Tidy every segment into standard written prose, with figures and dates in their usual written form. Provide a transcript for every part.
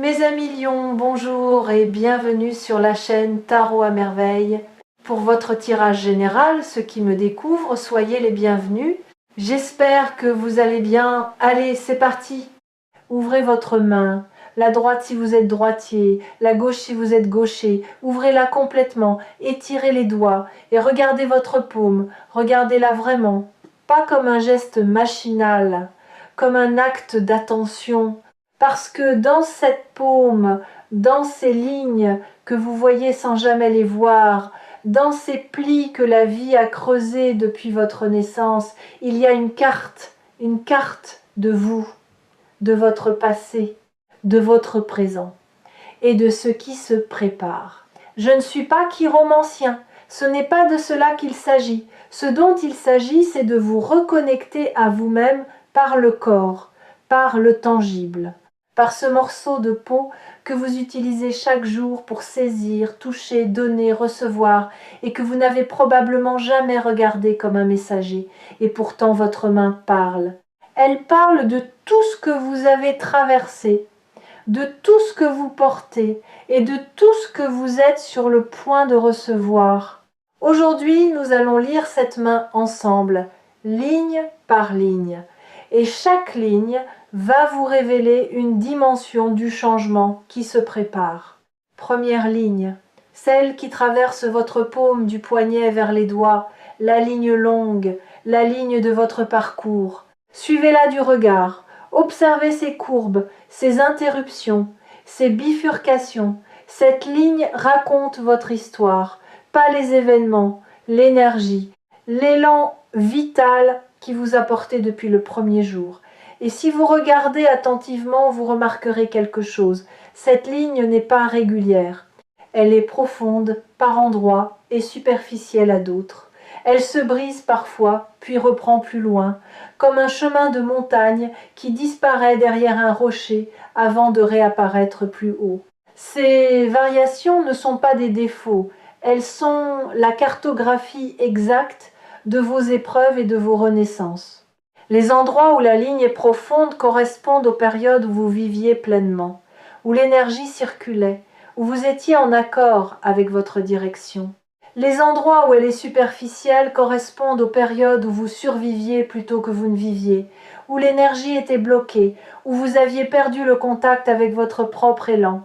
Mes amis lions, bonjour et bienvenue sur la chaîne Tarot à merveille. Pour votre tirage général, ceux qui me découvrent, soyez les bienvenus. J'espère que vous allez bien. Allez, c'est parti. Ouvrez votre main, la droite si vous êtes droitier, la gauche si vous êtes gaucher. Ouvrez-la complètement, étirez les doigts et regardez votre paume. Regardez-la vraiment, pas comme un geste machinal, comme un acte d'attention. Parce que dans cette paume, dans ces lignes que vous voyez sans jamais les voir, dans ces plis que la vie a creusés depuis votre naissance, il y a une carte de vous, de votre passé, de votre présent et de ce qui se prépare. Je ne suis pas chiromancien, ce n'est pas de cela qu'il s'agit. Ce dont il s'agit, c'est de vous reconnecter à vous-même par le corps, par le tangible, par ce morceau de peau que vous utilisez chaque jour pour saisir, toucher, donner, recevoir, et que vous n'avez probablement jamais regardé comme un messager, et pourtant votre main parle. Elle parle de tout ce que vous avez traversé, de tout ce que vous portez et de tout ce que vous êtes sur le point de recevoir. Aujourd'hui, nous allons lire cette main ensemble, ligne par ligne, et chaque ligne va vous révéler une dimension du changement qui se prépare. Première ligne, celle qui traverse votre paume du poignet vers les doigts, la ligne longue, la ligne de votre parcours. Suivez-la du regard, observez ces courbes, ces interruptions, ces bifurcations. Cette ligne raconte votre histoire, pas les événements, l'énergie, l'élan vital qui vous a porté depuis le premier jour. Et si vous regardez attentivement, vous remarquerez quelque chose. Cette ligne n'est pas régulière. Elle est profonde par endroits et superficielle à d'autres. Elle se brise parfois, puis reprend plus loin, comme un chemin de montagne qui disparaît derrière un rocher avant de réapparaître plus haut. Ces variations ne sont pas des défauts, elles sont la cartographie exacte de vos épreuves et de vos renaissances. Les endroits où la ligne est profonde correspondent aux périodes où vous viviez pleinement, où l'énergie circulait, où vous étiez en accord avec votre direction. Les endroits où elle est superficielle correspondent aux périodes où vous surviviez plutôt que vous ne viviez, où l'énergie était bloquée, où vous aviez perdu le contact avec votre propre élan.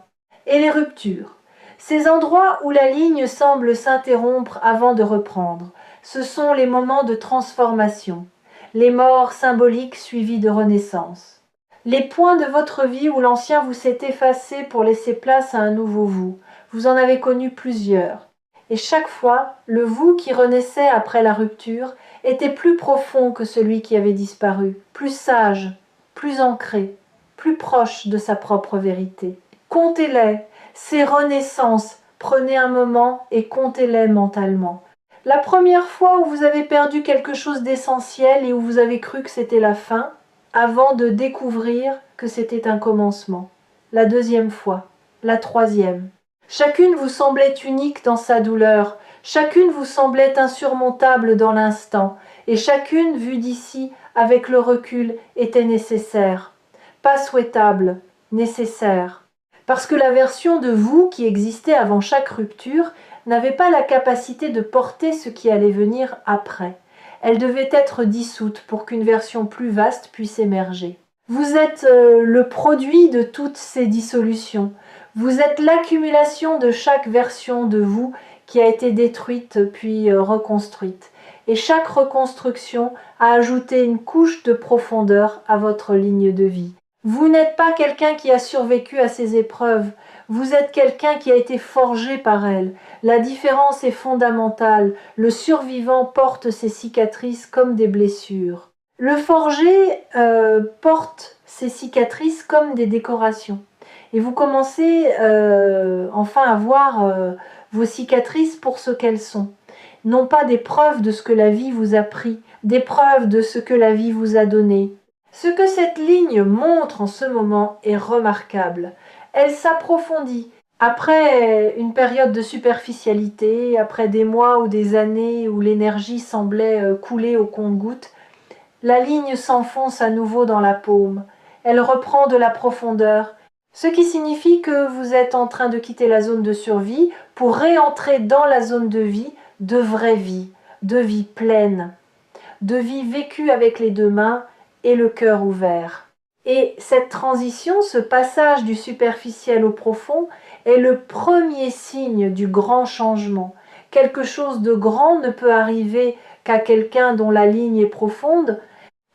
Et les ruptures. Ces endroits où la ligne semble s'interrompre avant de reprendre, ce sont les moments de transformation, les morts symboliques suivies de renaissance. Les points de votre vie où l'ancien vous s'est effacé pour laisser place à un nouveau vous. Vous en avez connu plusieurs. Et chaque fois, le vous qui renaissait après la rupture était plus profond que celui qui avait disparu, plus sage, plus ancré, plus proche de sa propre vérité. Comptez-les, ces renaissances, prenez un moment et comptez-les mentalement. La première fois où vous avez perdu quelque chose d'essentiel et où vous avez cru que c'était la fin, avant de découvrir que c'était un commencement. La deuxième fois, la troisième. Chacune vous semblait unique dans sa douleur, chacune vous semblait insurmontable dans l'instant, et chacune, vue d'ici, avec le recul, était nécessaire. Pas souhaitable, nécessaire. Parce que la version de vous qui existait avant chaque rupture n'avait pas la capacité de porter ce qui allait venir après. Elle devait être dissoute pour qu'une version plus vaste puisse émerger. Vous êtes le produit de toutes ces dissolutions. Vous êtes l'accumulation de chaque version de vous qui a été détruite puis reconstruite. Et chaque reconstruction a ajouté une couche de profondeur à votre ligne de vie. Vous n'êtes pas quelqu'un qui a survécu à ces épreuves. Vous êtes quelqu'un qui a été forgé par elles. La différence est fondamentale. Le survivant porte ses cicatrices comme des blessures. Le forgé porte ses cicatrices comme des décorations. Et vous commencez enfin à voir vos cicatrices pour ce qu'elles sont. Non pas des preuves de ce que la vie vous a pris, des preuves de ce que la vie vous a donné. Ce que cette ligne montre en ce moment est remarquable. Elle s'approfondit. Après une période de superficialité, après des mois ou des années où l'énergie semblait couler au compte-gouttes, la ligne s'enfonce à nouveau dans la paume. Elle reprend de la profondeur. Ce qui signifie que vous êtes en train de quitter la zone de survie pour réentrer dans la zone de vie, de vraie vie, de vie pleine, de vie vécue avec les deux mains et le cœur ouvert. Et cette transition, ce passage du superficiel au profond, est le premier signe du grand changement. Quelque chose de grand ne peut arriver qu'à quelqu'un dont la ligne est profonde,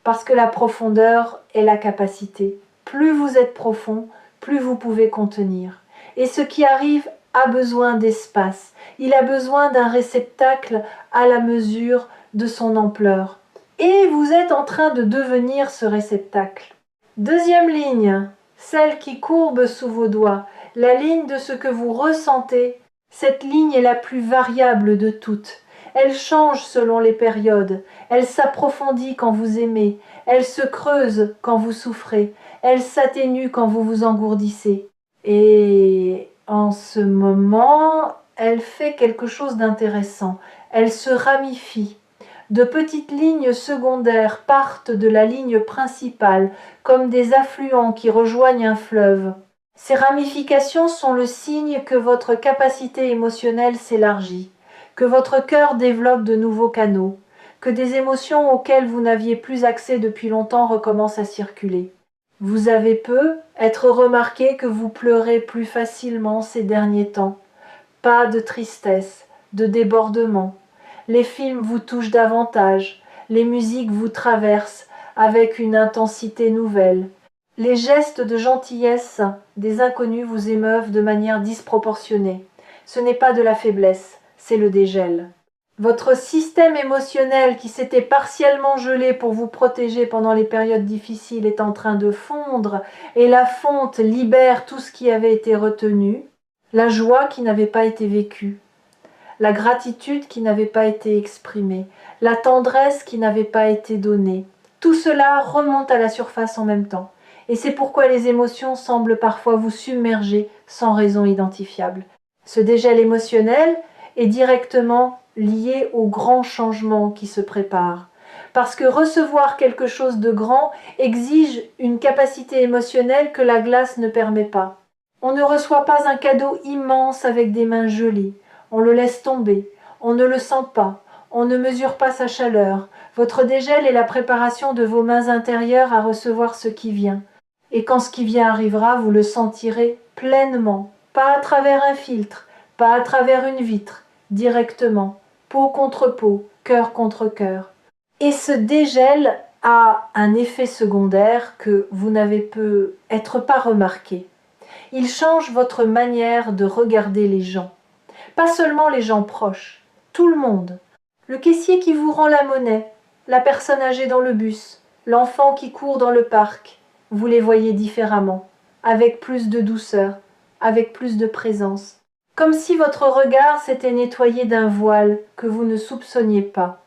parce que la profondeur est la capacité. Plus vous êtes profond, plus vous pouvez contenir. Et ce qui arrive a besoin d'espace. Il a besoin d'un réceptacle à la mesure de son ampleur. Et vous êtes en train de devenir ce réceptacle. Deuxième ligne, celle qui courbe sous vos doigts, la ligne de ce que vous ressentez. Cette ligne est la plus variable de toutes. Elle change selon les périodes, elle s'approfondit quand vous aimez, elle se creuse quand vous souffrez, elle s'atténue quand vous vous engourdissez. Et en ce moment, elle fait quelque chose d'intéressant. Elle se ramifie. De petites lignes secondaires partent de la ligne principale, comme des affluents qui rejoignent un fleuve. Ces ramifications sont le signe que votre capacité émotionnelle s'élargit, que votre cœur développe de nouveaux canaux, que des émotions auxquelles vous n'aviez plus accès depuis longtemps recommencent à circuler. Vous avez peu être remarqué que vous pleurez plus facilement ces derniers temps. Pas de tristesse, de débordement. Les films vous touchent davantage, les musiques vous traversent avec une intensité nouvelle. Les gestes de gentillesse des inconnus vous émeuvent de manière disproportionnée. Ce n'est pas de la faiblesse, c'est le dégel. Votre système émotionnel qui s'était partiellement gelé pour vous protéger pendant les périodes difficiles est en train de fondre et la fonte libère tout ce qui avait été retenu, la joie qui n'avait pas été vécue, la gratitude qui n'avait pas été exprimée, la tendresse qui n'avait pas été donnée. Tout cela remonte à la surface en même temps. Et c'est pourquoi les émotions semblent parfois vous submerger sans raison identifiable. Ce dégel émotionnel est directement lié au grand changement qui se prépare. Parce que recevoir quelque chose de grand exige une capacité émotionnelle que la glace ne permet pas. On ne reçoit pas un cadeau immense avec des mains gelées. On le laisse tomber. On ne le sent pas. On ne mesure pas sa chaleur. Votre dégel est la préparation de vos mains intérieures à recevoir ce qui vient. Et quand ce qui vient arrivera, vous le sentirez pleinement, pas à travers un filtre, pas à travers une vitre, directement, peau contre peau, cœur contre cœur. Et ce dégel a un effet secondaire que vous n'avez peut-être pas remarqué. Il change votre manière de regarder les gens. Pas seulement les gens proches, tout le monde. Le caissier qui vous rend la monnaie, la personne âgée dans le bus, l'enfant qui court dans le parc, vous les voyez différemment, avec plus de douceur, avec plus de présence. Comme si votre regard s'était nettoyé d'un voile que vous ne soupçonniez pas.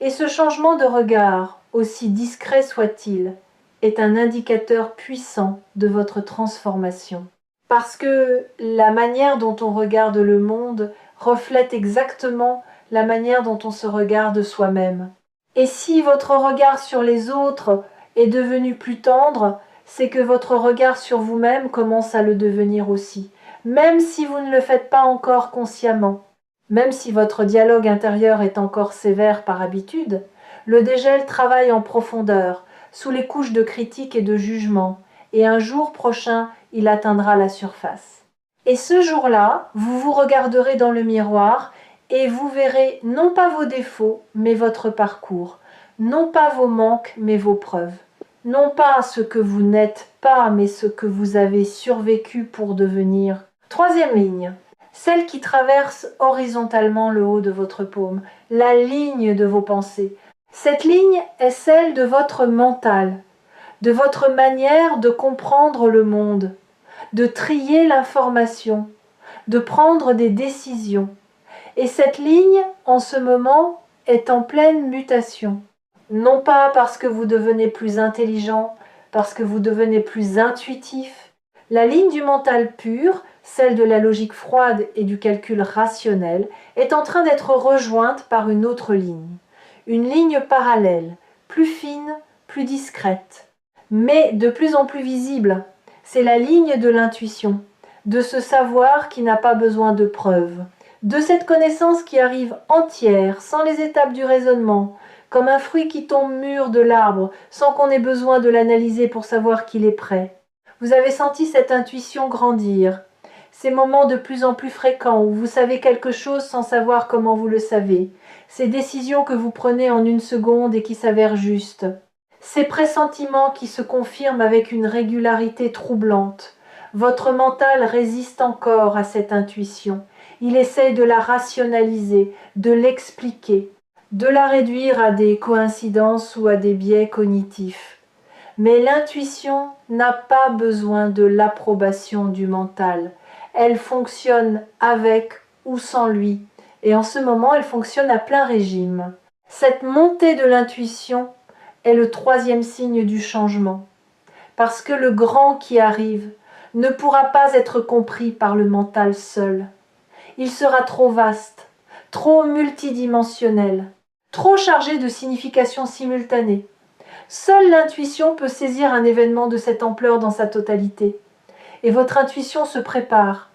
Et ce changement de regard, aussi discret soit-il, est un indicateur puissant de votre transformation. Parce que la manière dont on regarde le monde reflète exactement la manière dont on se regarde soi-même. Et si votre regard sur les autres est devenu plus tendre, c'est que votre regard sur vous-même commence à le devenir aussi, même si vous ne le faites pas encore consciemment. Même si votre dialogue intérieur est encore sévère par habitude, le dégel travaille en profondeur, sous les couches de critique et de jugement, et un jour prochain, il atteindra la surface. Et ce jour-là, vous vous regarderez dans le miroir et vous verrez non pas vos défauts, mais votre parcours, non pas vos manques, mais vos preuves, non pas ce que vous n'êtes pas, mais ce que vous avez survécu pour devenir. Troisième ligne, celle qui traverse horizontalement le haut de votre paume, la ligne de vos pensées. Cette ligne est celle de votre mental, de votre manière de comprendre le monde, de trier l'information, de prendre des décisions. Et cette ligne, en ce moment, est en pleine mutation. Non pas parce que vous devenez plus intelligent, parce que vous devenez plus intuitif. La ligne du mental pur, celle de la logique froide et du calcul rationnel, est en train d'être rejointe par une autre ligne. Une ligne parallèle, plus fine, plus discrète, mais de plus en plus visible. C'est la ligne de l'intuition, de ce savoir qui n'a pas besoin de preuves, de cette connaissance qui arrive entière, sans les étapes du raisonnement, comme un fruit qui tombe mûr de l'arbre, sans qu'on ait besoin de l'analyser pour savoir qu'il est prêt. Vous avez senti cette intuition grandir, ces moments de plus en plus fréquents où vous savez quelque chose sans savoir comment vous le savez, ces décisions que vous prenez en une seconde et qui s'avèrent justes, ces pressentiments qui se confirment avec une régularité troublante. Votre mental résiste encore à cette intuition. Il essaie de la rationaliser, de l'expliquer, de la réduire à des coïncidences ou à des biais cognitifs. Mais l'intuition n'a pas besoin de l'approbation du mental. Elle fonctionne avec ou sans lui. Et en ce moment, elle fonctionne à plein régime. Cette montée de l'intuition est le troisième signe du changement. Parce que le grand qui arrive ne pourra pas être compris par le mental seul. Il sera trop vaste, trop multidimensionnel, trop chargé de significations simultanées. Seule l'intuition peut saisir un événement de cette ampleur dans sa totalité. Et votre intuition se prépare,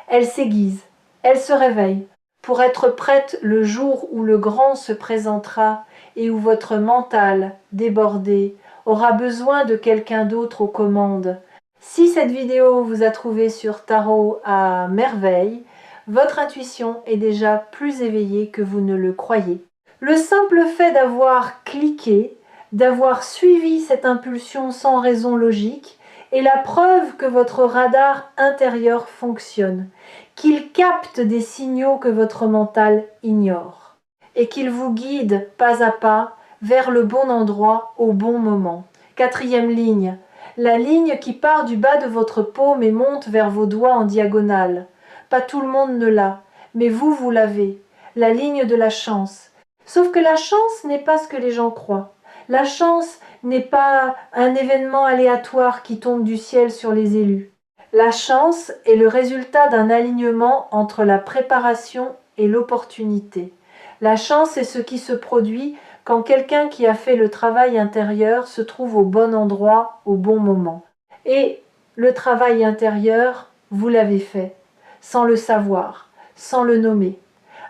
elle s'aiguise, elle se réveille, pour être prête le jour où le grand se présentera et où votre mental, débordé, aura besoin de quelqu'un d'autre aux commandes. Si cette vidéo vous a trouvé sur Tarot à merveille, votre intuition est déjà plus éveillée que vous ne le croyez. Le simple fait d'avoir cliqué, d'avoir suivi cette impulsion sans raison logique, est la preuve que votre radar intérieur fonctionne, qu'il capte des signaux que votre mental ignore, et qu'il vous guide pas à pas vers le bon endroit au bon moment. Quatrième ligne, la ligne qui part du bas de votre paume et monte vers vos doigts en diagonale. Pas tout le monde ne l'a, mais vous l'avez, la ligne de la chance. Sauf que la chance n'est pas ce que les gens croient. La chance n'est pas un événement aléatoire qui tombe du ciel sur les élus. La chance est le résultat d'un alignement entre la préparation et l'opportunité. La chance est ce qui se produit quand quelqu'un qui a fait le travail intérieur se trouve au bon endroit au bon moment. Et le travail intérieur, vous l'avez fait, sans le savoir, sans le nommer.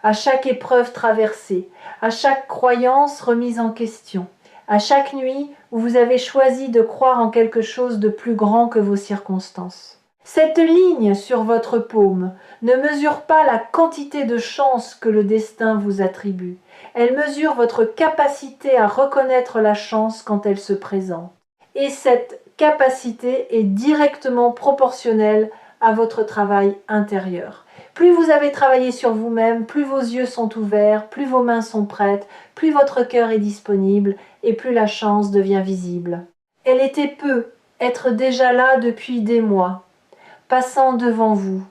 À chaque épreuve traversée, à chaque croyance remise en question, à chaque nuit où vous avez choisi de croire en quelque chose de plus grand que vos circonstances. Cette ligne sur votre paume ne mesure pas la quantité de chance que le destin vous attribue. Elle mesure votre capacité à reconnaître la chance quand elle se présente. Et cette capacité est directement proportionnelle à votre travail intérieur. Plus vous avez travaillé sur vous-même, plus vos yeux sont ouverts, plus vos mains sont prêtes, plus votre cœur est disponible et plus la chance devient visible. Elle était peu, être déjà là depuis des mois, passant devant vous,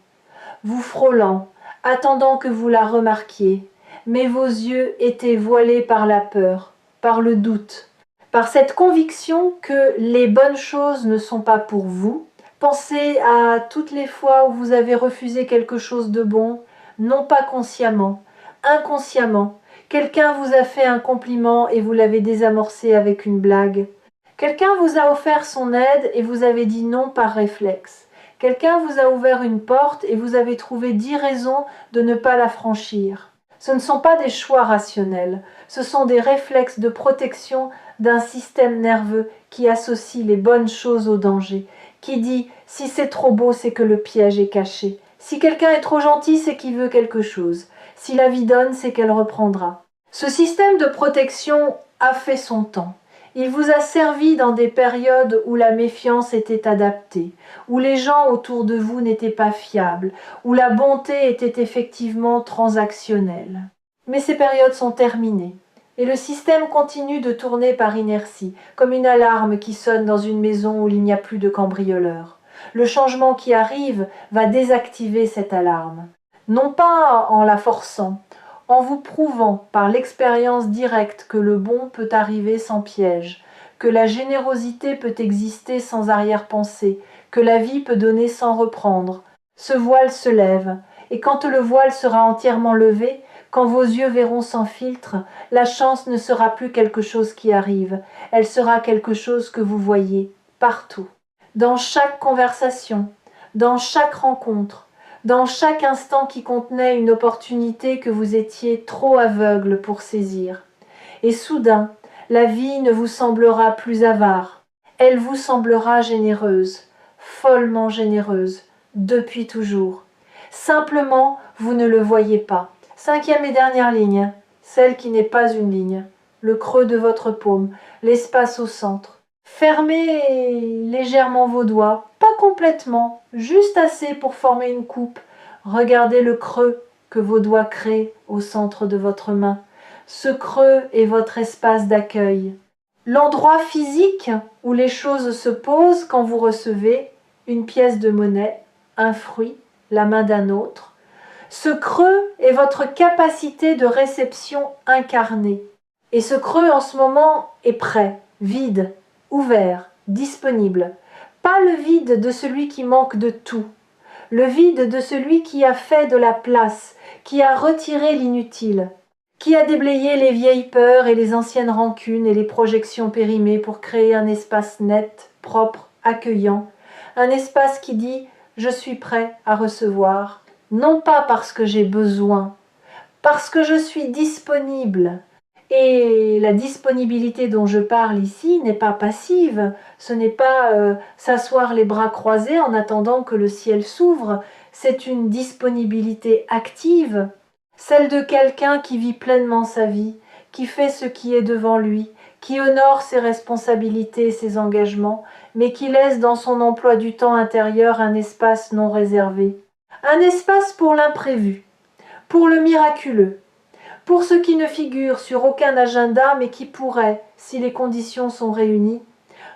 vous frôlant, attendant que vous la remarquiez, mais vos yeux étaient voilés par la peur, par le doute, par cette conviction que les bonnes choses ne sont pas pour vous. Pensez à toutes les fois où vous avez refusé quelque chose de bon, non pas consciemment, inconsciemment. Quelqu'un vous a fait un compliment et vous l'avez désamorcé avec une blague. Quelqu'un vous a offert son aide et vous avez dit non par réflexe. Quelqu'un vous a ouvert une porte et vous avez trouvé 10 raisons de ne pas la franchir. Ce ne sont pas des choix rationnels, ce sont des réflexes de protection d'un système nerveux qui associe les bonnes choses au danger, qui dit « si c'est trop beau, c'est que le piège est caché ». Si quelqu'un est trop gentil, c'est qu'il veut quelque chose. Si la vie donne, c'est qu'elle reprendra. Ce système de protection a fait son temps. Il vous a servi dans des périodes où la méfiance était adaptée, où les gens autour de vous n'étaient pas fiables, où la bonté était effectivement transactionnelle. Mais ces périodes sont terminées, et le système continue de tourner par inertie, comme une alarme qui sonne dans une maison où il n'y a plus de cambrioleurs. Le changement qui arrive va désactiver cette alarme, non pas en la forçant, en vous prouvant par l'expérience directe que le bon peut arriver sans piège, que la générosité peut exister sans arrière-pensée, que la vie peut donner sans reprendre. Ce voile se lève, et quand le voile sera entièrement levé, quand vos yeux verront sans filtre, la chance ne sera plus quelque chose qui arrive, elle sera quelque chose que vous voyez partout. dans chaque conversation, dans chaque rencontre, dans chaque instant qui contenait une opportunité que vous étiez trop aveugle pour saisir. Et soudain, la vie ne vous semblera plus avare, elle vous semblera généreuse, follement généreuse, depuis toujours. Simplement, vous ne le voyez pas. 5e et dernière ligne, celle qui n'est pas une ligne, le creux de votre paume, l'espace au centre. Fermez légèrement vos doigts, pas complètement, juste assez pour former une coupe. Regardez le creux que vos doigts créent au centre de votre main. Ce creux est votre espace d'accueil. L'endroit physique où les choses se posent quand vous recevez une pièce de monnaie, un fruit, la main d'un autre. Ce creux est votre capacité de réception incarnée. Et ce creux en ce moment est prêt, vide, ouvert, disponible. Pas le vide de celui qui manque de tout, le vide de celui qui a fait de la place, qui a retiré l'inutile, qui a déblayé les vieilles peurs et les anciennes rancunes et les projections périmées pour créer un espace net, propre, accueillant, un espace qui dit « je suis prêt à recevoir », non pas parce que j'ai besoin, parce que je suis disponible. Et la disponibilité dont je parle ici n'est pas passive, ce n'est pas s'asseoir les bras croisés en attendant que le ciel s'ouvre, c'est une disponibilité active, celle de quelqu'un qui vit pleinement sa vie, qui fait ce qui est devant lui, qui honore ses responsabilités et ses engagements, mais qui laisse dans son emploi du temps intérieur un espace non réservé, un espace pour l'imprévu, pour le miraculeux, pour ce qui ne figure sur aucun agenda mais qui pourrait, si les conditions sont réunies,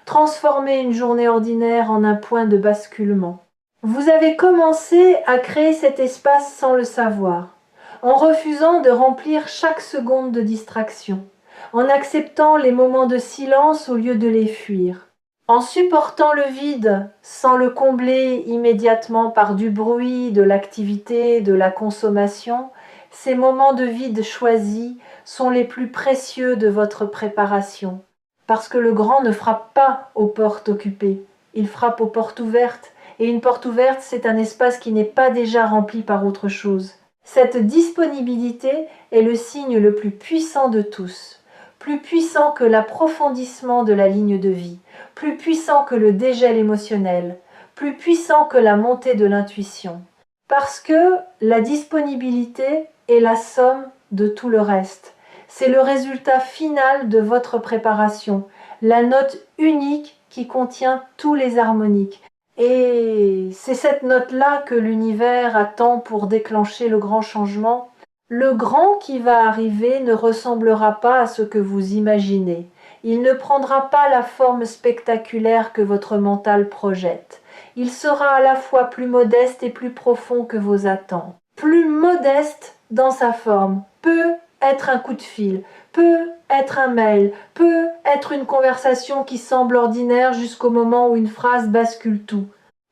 transformer une journée ordinaire en un point de basculement. Vous avez commencé à créer cet espace sans le savoir, en refusant de remplir chaque seconde de distraction, en acceptant les moments de silence au lieu de les fuir, en supportant le vide sans le combler immédiatement par du bruit, de l'activité, de la consommation. Ces moments de vide choisis sont les plus précieux de votre préparation, parce que le grand ne frappe pas aux portes occupées, il frappe aux portes ouvertes, et une porte ouverte, c'est un espace qui n'est pas déjà rempli par autre chose. Cette disponibilité est le signe le plus puissant de tous, plus puissant que l'approfondissement de la ligne de vie, plus puissant que le dégel émotionnel, plus puissant que la montée de l'intuition. Parce que la disponibilité est la somme de tout le reste. C'est le résultat final de votre préparation, la note unique qui contient tous les harmoniques. Et c'est cette note-là que l'univers attend pour déclencher le grand changement. Le grand qui va arriver ne ressemblera pas à ce que vous imaginez. Il ne prendra pas la forme spectaculaire que votre mental projette. Il sera à la fois plus modeste et plus profond que vos attentes. Plus modeste dans sa forme, peut être un coup de fil, peut être un mail, peut être une conversation qui semble ordinaire jusqu'au moment où une phrase bascule tout,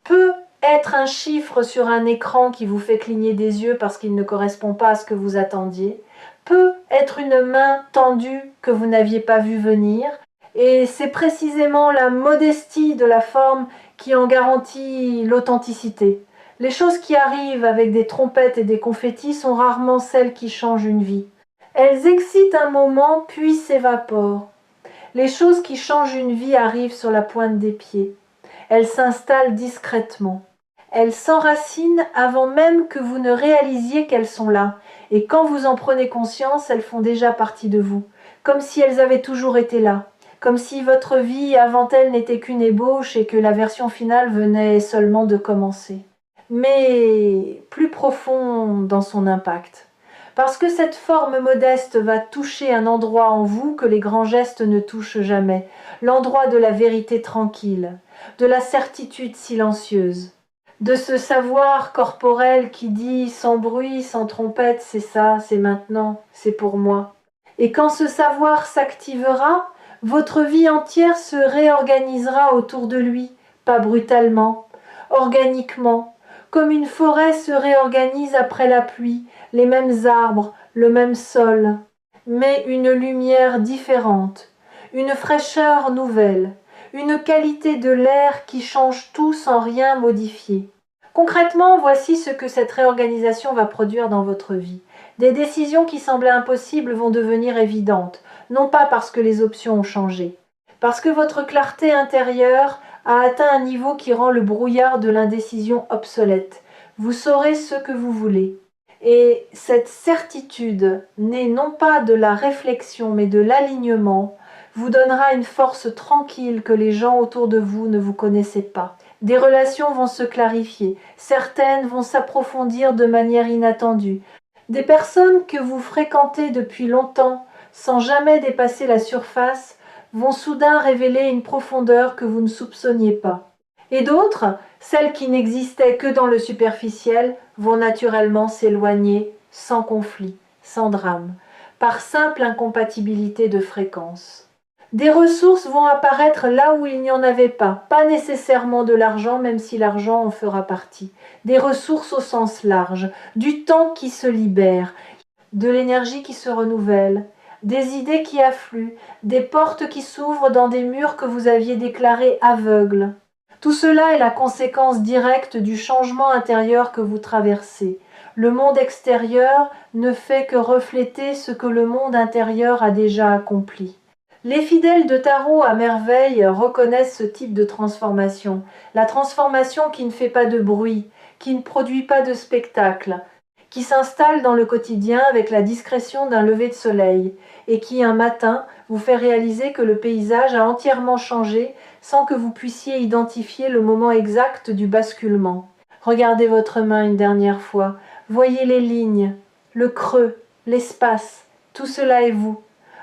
peut être un chiffre sur un écran qui vous fait cligner des yeux parce qu'il ne correspond pas à ce que vous attendiez, peut être une main tendue que vous n'aviez pas vue venir, et c'est précisément la modestie de la forme qui en garantit l'authenticité. Les choses qui arrivent avec des trompettes et des confettis sont rarement celles qui changent une vie. Elles excitent un moment puis s'évaporent. Les choses qui changent une vie arrivent sur la pointe des pieds. Elles s'installent discrètement. Elles s'enracinent avant même que vous ne réalisiez qu'elles sont là. Et quand vous en prenez conscience, elles font déjà partie de vous, comme si elles avaient toujours été là. Comme si votre vie avant elle n'était qu'une ébauche et que la version finale venait seulement de commencer. Mais plus profond dans son impact. Parce que cette forme modeste va toucher un endroit en vous que les grands gestes ne touchent jamais, l'endroit de la vérité tranquille, de la certitude silencieuse, de ce savoir corporel qui dit sans bruit, sans trompette, c'est ça, c'est maintenant, c'est pour moi. Et quand ce savoir s'activera, votre vie entière se réorganisera autour de lui, pas brutalement, organiquement, comme une forêt se réorganise après la pluie, les mêmes arbres, le même sol, mais une lumière différente, une fraîcheur nouvelle, une qualité de l'air qui change tout sans rien modifier. Concrètement, voici ce que cette réorganisation va produire dans votre vie. Des décisions qui semblaient impossibles vont devenir évidentes, non pas parce que les options ont changé, parce que votre clarté intérieure a atteint un niveau qui rend le brouillard de l'indécision obsolète. Vous saurez ce que vous voulez. Et cette certitude, née non pas de la réflexion mais de l'alignement, vous donnera une force tranquille que les gens autour de vous ne vous connaissaient pas. Des relations vont se clarifier, certaines vont s'approfondir de manière inattendue. Des personnes que vous fréquentez depuis longtemps, sans jamais dépasser la surface, vont soudain révéler une profondeur que vous ne soupçonniez pas. Et d'autres, celles qui n'existaient que dans le superficiel, vont naturellement s'éloigner sans conflit, sans drame, par simple incompatibilité de fréquence. Des ressources vont apparaître là où il n'y en avait pas nécessairement de l'argent, même si l'argent en fera partie. Des ressources au sens large, du temps qui se libère, de l'énergie qui se renouvelle, des idées qui affluent, des portes qui s'ouvrent dans des murs que vous aviez déclarés aveugles. Tout cela est la conséquence directe du changement intérieur que vous traversez. Le monde extérieur ne fait que refléter ce que le monde intérieur a déjà accompli. Les fidèles de tarot à merveille reconnaissent ce type de transformation. La transformation qui ne fait pas de bruit, qui ne produit pas de spectacle, qui s'installe dans le quotidien avec la discrétion d'un lever de soleil et qui, un matin, vous fait réaliser que le paysage a entièrement changé sans que vous puissiez identifier le moment exact du basculement. Regardez votre main une dernière fois, voyez les lignes, le creux, l'espace, tout cela est vous.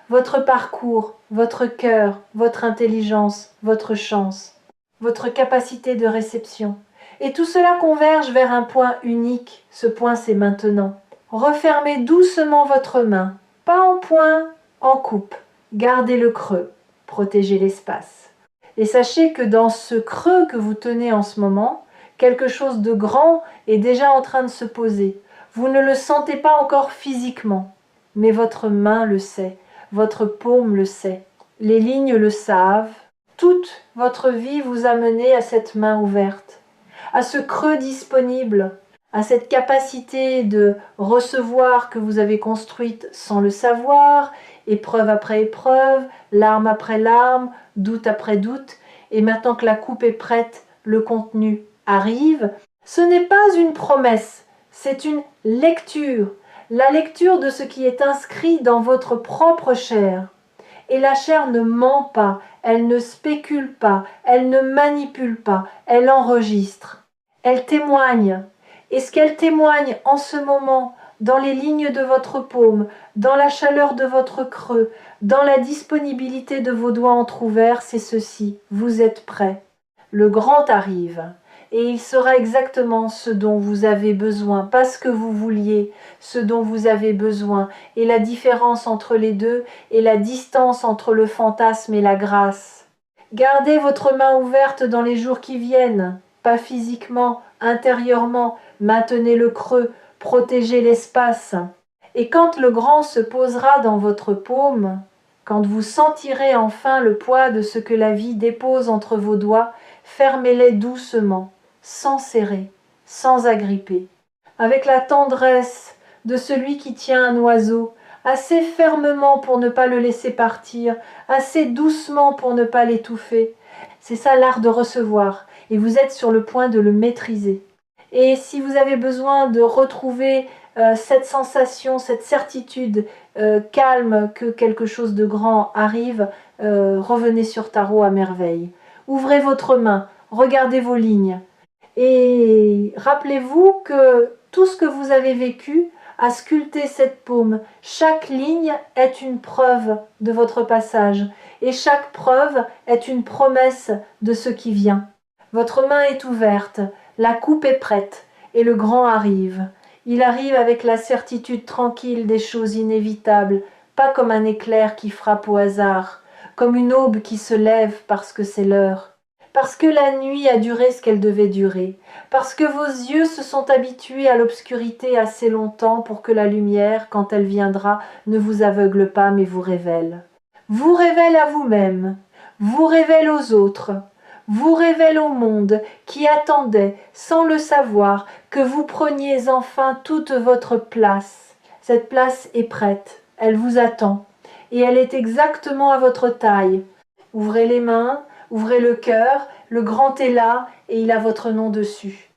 Votre parcours, votre cœur, votre intelligence, votre chance, votre capacité de réception. Et tout cela converge vers un point unique. Ce point, c'est maintenant. Refermez doucement votre main, pas en point, en coupe. Gardez le creux, protégez l'espace. Et sachez que dans ce creux que vous tenez en ce moment, quelque chose de grand est déjà en train de se poser. Vous ne le sentez pas encore physiquement, mais votre main le sait. Votre paume le sait, les lignes le savent. Toute votre vie vous a mené à cette main ouverte, à ce creux disponible, à cette capacité de recevoir que vous avez construite sans le savoir, épreuve après épreuve, larme après larme, doute après doute, et maintenant que la coupe est prête, le contenu arrive. Ce n'est pas une promesse, c'est une lecture. La lecture de ce qui est inscrit dans votre propre chair. Et la chair ne ment pas, elle ne spécule pas, elle ne manipule pas, elle enregistre. Elle témoigne. Et ce qu'elle témoigne en ce moment, dans les lignes de votre paume, dans la chaleur de votre creux, dans la disponibilité de vos doigts entr'ouverts, c'est ceci. Vous êtes prêts. Le grand arrive. Et il sera exactement ce dont vous avez besoin, pas ce que vous vouliez, ce dont vous avez besoin. Et la différence entre les deux est la distance entre le fantasme et la grâce. Gardez votre main ouverte dans les jours qui viennent, pas physiquement, intérieurement, maintenez le creux, protégez l'espace. Et quand le grand se posera dans votre paume, quand vous sentirez enfin le poids de ce que la vie dépose entre vos doigts, fermez-les doucement, sans serrer, sans agripper, avec la tendresse de celui qui tient un oiseau, assez fermement pour ne pas le laisser partir, assez doucement pour ne pas l'étouffer. C'est ça l'art de recevoir, et vous êtes sur le point de le maîtriser. Et si vous avez besoin de retrouver cette sensation, cette certitude calme que quelque chose de grand arrive, revenez sur Tarot à merveille. Ouvrez votre main, regardez vos lignes. Et rappelez-vous que tout ce que vous avez vécu a sculpté cette paume. Chaque ligne est une preuve de votre passage. Et chaque preuve est une promesse de ce qui vient. Votre main est ouverte, la coupe est prête, et le grand arrive. Il arrive avec la certitude tranquille des choses inévitables, pas comme un éclair qui frappe au hasard, comme une aube qui se lève parce que c'est l'heure. Parce que la nuit a duré ce qu'elle devait durer, parce que vos yeux se sont habitués à l'obscurité assez longtemps pour que la lumière, quand elle viendra, ne vous aveugle pas mais vous révèle. Vous révèle à vous-même, vous révèle aux autres, vous révèle au monde qui attendait, sans le savoir, que vous preniez enfin toute votre place. Cette place est prête, elle vous attend, et elle est exactement à votre taille. Ouvrez les mains, ouvrez le cœur, le grand est là, et il a votre nom dessus.